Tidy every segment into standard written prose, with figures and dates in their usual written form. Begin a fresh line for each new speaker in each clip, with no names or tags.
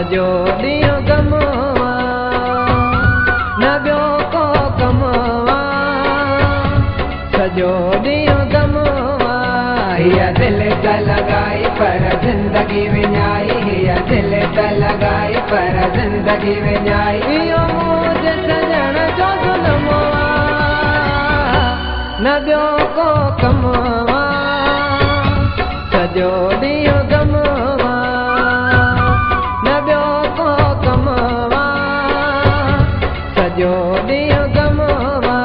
सजो ॾींहुं गमवा न ॿियो को कमवा सजो ॾींहुं गमवा हीअ दिलि त लॻाई पर ज़िंदगी विञाई हीअ दिलि त लॻाई पर ज़िंदगी विञाई इहो मुंहिंजे सजण जो ज़ुल्म न ॿियो को कमवा सजो ॾींहुं गमवा न ॿियो को कमवा सजो ॾींहुं गमवा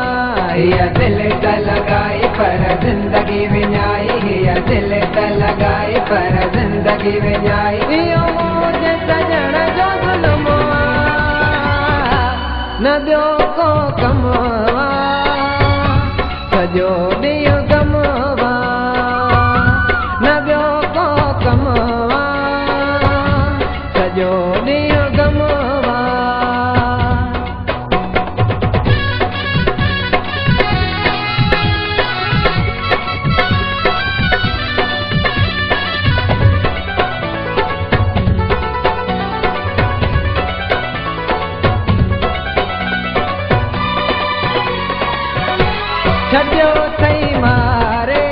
हीअ दिलि त लॻाई पर ज़िंदगी विञाई हीअ दिलि त लॻाई पर ज़िंदगी विञाई इहो मुंहिंजे सजण जो ज़ुल्म न ॿियो को कमवा सजो ॾींहुं गमवा न ॿियो को कमवा सजो ॾींहुं गमवा छॾियो अथई मारे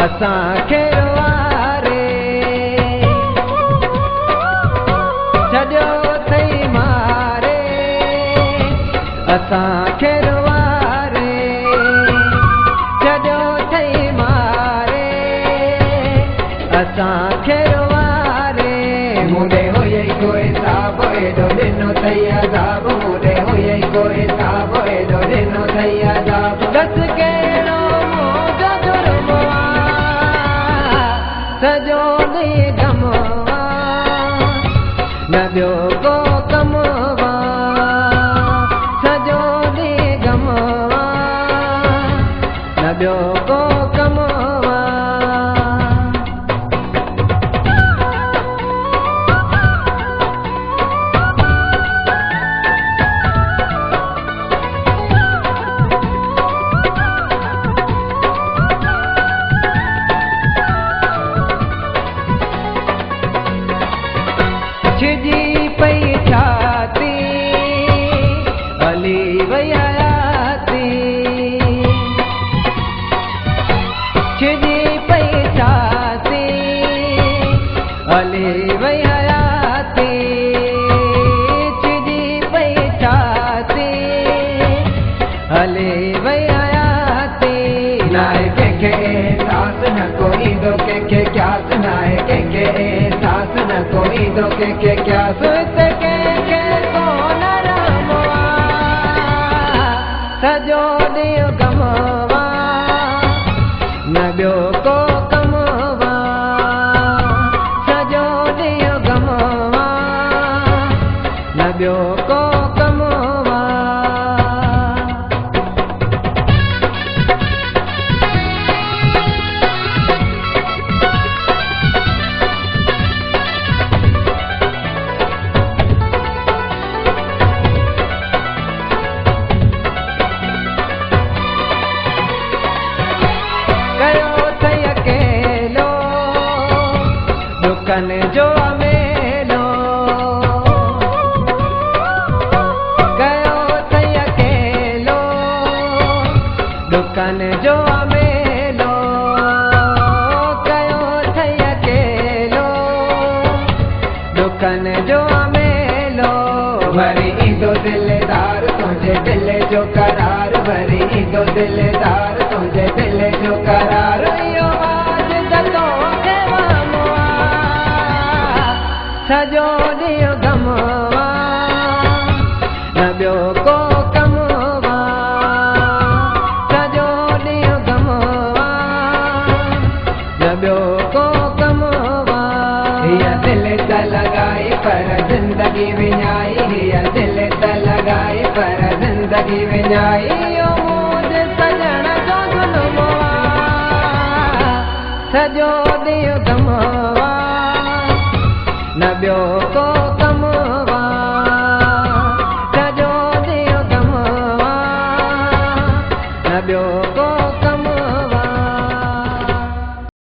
असांखे रुआरे छॾियो अथई मारे असांखे रुआरे छॾियो अथई मारे असांखे रुआरे मूंॾे हुई कोई साबो एॾो ॾिनो अथई अज़ाब मूंॾे हुई कोई साबो एॾो ॾिनो अथई अज़ाब बस कहिड़ो मुंहिंजो जुर्म सजो ॾींहुं गमवा न ॿियो को कमवा सजो ॾींहुं गमवा न ॿियो को कमवा छिजी पई छाती हली वई हयाती छिजी पई छाती हली वई हयाती छिजी पई छाती हली वई हयाती नाहे कंहिंखे एहसास न कोई दो कंहिंखे क्यास नाहे कंहिंखे एहसास न कोई दो कंहिंखे क्यास त कंहिंखे कोन रमवा सजो ॾींहुं गमवा न ॿियो को कमवा सजो ॾींहुं गमवा न ॿियो को कमवा कयो अथई अकेलो दुखन जो अमेलो कयो अथई अकेलो दुखन जो अमेलो कयो अथई अकेलो दुखन जो अमेलो वरी ईंदो दिलदार तुंहिंजे दिलि जो करार वरी ईंदो दिलदार तुंहिंजे दिलि जो करार इहो आज त तोखे वहमवा सजो ॾींहुं गमवा न ॿियो को कमवा सजो ॾींहुं गमवा न ॿियो को कमवा हीअ दिलि त लॻाई पर ज़िंदगी विञाई हीअ दिलि त लॻाई पर ज़िंदगी विञाई इहो मुंहिंजे सजण जो ज़ुल्म सजो ॾींहुं गमवा न ॿियो को कमवा सजो ॾींहुं गमवा न ॿियो